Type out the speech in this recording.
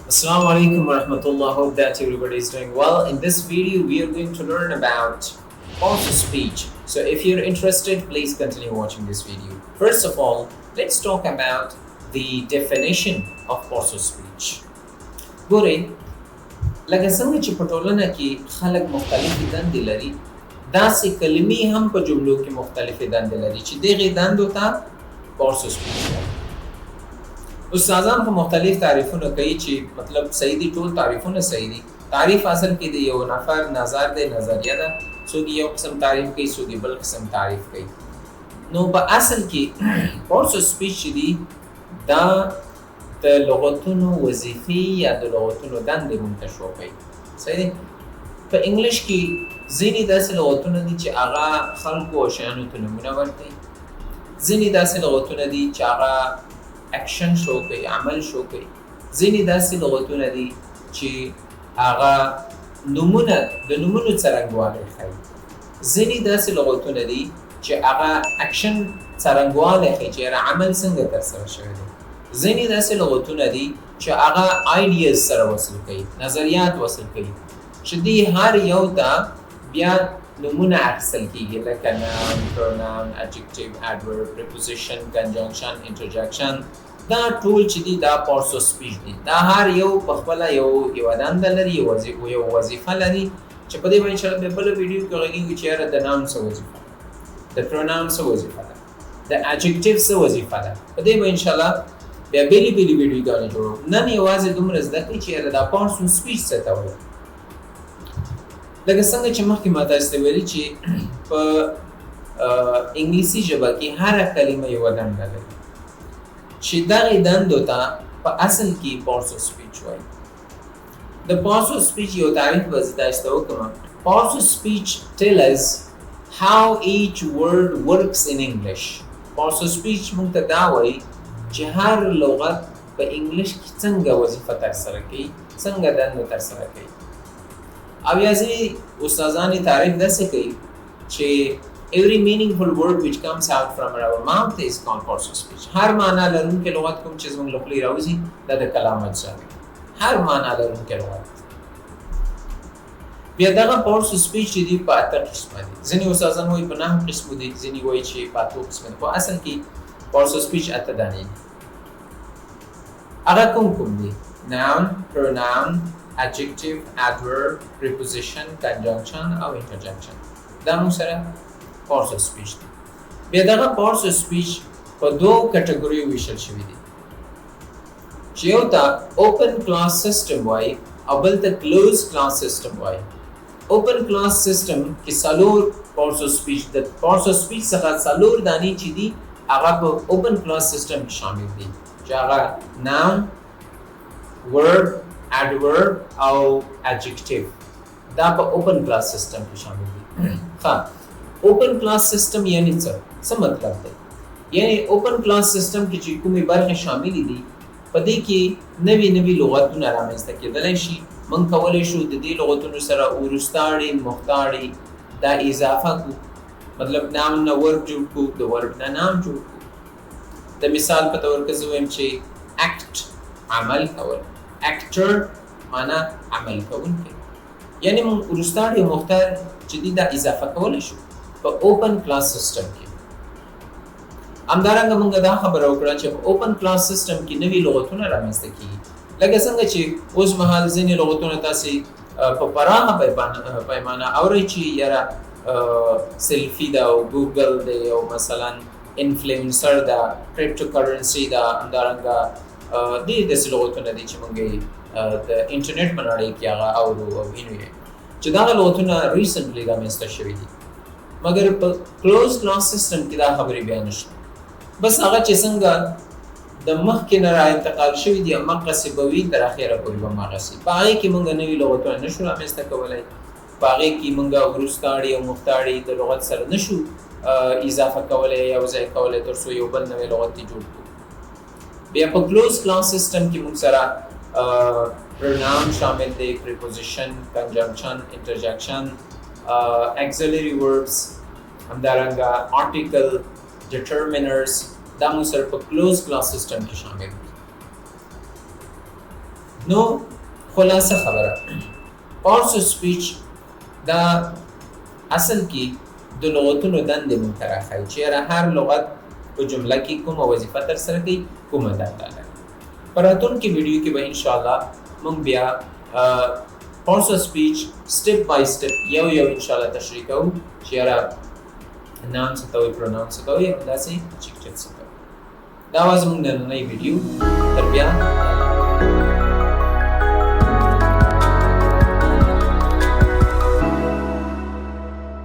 Assalamu alaikum wa rahmatullah. Hope that everybody is doing well. In this video, we are going to learn about parts of speech. So, if you're interested, please continue watching this video. First of all, let's talk about the definition of parts of speech. ګورئ لکه څنګه چې په ټولنه کې خلک مختلفې دندې لري داسې کلمې هم په جملو کې مختلفې دندې لري چې دغې دندو ته parts of speech وایي. استادان په مختلف تعریفونه کوي چې مطلب صحیح دي ټول تعریفونه صحیح دي تعریف اصل کې د یو نفر نظر دی نظریه ده څوک یو قسم تعریف کوي څوک بل قسم تعریف کوي نو په اصل کې parts of speech چې دي دا د لغتونو وظیفې یا د لغتونو دندې منتشر کوي صحیح دی په انګلیش کې ځینې داسې لغتونه دي چې هغه خلکو او شیانو ته نومونه ورکوي ځینې داسې لغتونه دي چې هغه اکشن شو کوي عمل شو کوي ځینې داسې لغتونه دي چې هغه نومونه د نومونو څرنګوالی ښیي ځینې داسې لغتونه دي چې هغه اکشن څرنګوالی ښیي چې یاره عمل څنګه ترسره شوی دی ځینې داسې لغتونه دي چې هغه آیډیاز سره وصل کوي نظریات وصل کوي چې دې هر یو ته بیا نومونه اخیستل کېږي لکه noun, pronoun, adjective, adverb, preposition, conjunction, interjection دا ټول چې دي دا parts of speech دي دا هر یو په خپله یوه دنده لري یو وظیفه لري چې په دې به انشاءالله بیا بله ویډیو کې غږېږو چې یاره د noun څه وظیفه ده د pronoun څه وظیفه ده د adjective څه وظیفه ده په دې به انشاءالله بیا بېلې بېلې ویډیوګانې جوړو نن یوازې دومره زده کړئ چې یاره دا parts of speech څه ته وایي لکه څنګه چې مخکې ما تاسو ته ویلي چې په انګلیسي ژبه کې هره کلمه یوه دنده لري چې دغې دندو ته په اصل کې parts of speech وایي د parts of speech یو تعریف به زه تاسو ته وکړم parts of speech tell us how each word works in English parts of speech موږ ته دا وایي چې هر لغت په انګلیش کې څنګه وظیفه ترسره کوي څنګه دنده ترسره کوي او یا ځینې استادان یې تعریف داسې کوي چې every meaningful word which comes out from our mouth is called parts of speech هر معنا لرونکی لغت کوم چې زموږ له خولې راوځي دا د کلام اجزا دي هر معنا لرونکی لغت بیا دغه parts of speech چې دي په اته قسمه دي ځینې استادان وایي په 9 قسمو دي ځینې وایي چې په اتو قسمه دي په اصل کې parts of speech اته دانې دي هغه کوم دي noun, pronoun, adjective, adverb, preposition, conjunction او interjection دا موږ سره parts of speech دي بیا دغه parts of speech په دوو کټګوریو ویشل شوي دي چې یو ته open class system وایي او بل ته closed class system وایي open class system کې څلور parts of speech د parts of speech څخه څلور دانې چې دي هغه په open class system کې شامل دي چې هغه noun, verb, adverb او adjective دا په open class system کې شامل دي ښه open class system یعنی څه مطلب دی یعنی open class system کې چې کومې برخې شاملې دي په دې کې نوي لغتونه رامنځته کېدلی شي موږ کولی شو د دې لغتونو سره وروستاړي مختاړي دا اضافه کړو مطلب noun نه verb جوړ کړو د verb نه noun جوړ کړو د مثال په طور کې زه وایم چې act عمل کول actor معنا عمل کوونکی یعنی موږ وروستاړي او مختار چې دي دا اضافه کولی شو په open class system کې همدارنګه موږ دا خبره وکړه چې په open class system کې نوي لغتونه رامنځته کېږي لکه څنګه چې اوس مهال ځینې لغتونه تاسې په پراخه پیمانه اورئ چې یاره سیلفي ده او ګوګل دی او مثلا انفلوئنسر ده کریپټو کرنسي ده همدارنګه دې داسې لغتونه دي چې موږ د انټرنیټ په نړۍ کې هغه اورو او وینو یې چې دغه لغتونه ریسنټلی رامنځته شوي دي مګر په کلوز کلاس سیسټم کې دا خبرې بیا نشته بس هغه چې څنګه د مخکې نه را انتقال شوي دي هماغسې به وي تر اخره پورې به هماغسې په هغې کې موږ نوي لغتونه نشو رامنځته کولی په هغې کې موږ وروستاړي او مختاړي د لغت سره نشو اضافه کولی یو ځای کولی تر څو یو بل نوی لغت یې جوړ کړو بیا په کلوز کلاس سیسټم کې موږ سره pronoun شامل دی preposition, conjunction, interjection, auxiliary verbs همدارنګه article, determiners دا موږ سره په کلوز کلاس سیسټم کې شامل دي نو خلاصه خبره parts of speech دا اصل کې د لغتونو دندې مونږ ته راښایي چې یاره هر لغت په جمله کې کومه وظیفه ترسره کوي کومه دنده لري په راتلونکي ویډیو کې به انشاءالله مونږ بیا parts of speech step by step یو انشاءالله تشریح کوو چې یاره noun څه ته وایي pronoun څه ته وایي همداسې adjective څه ته وایي دا وه زموږ نننۍ ویډیو تر بیا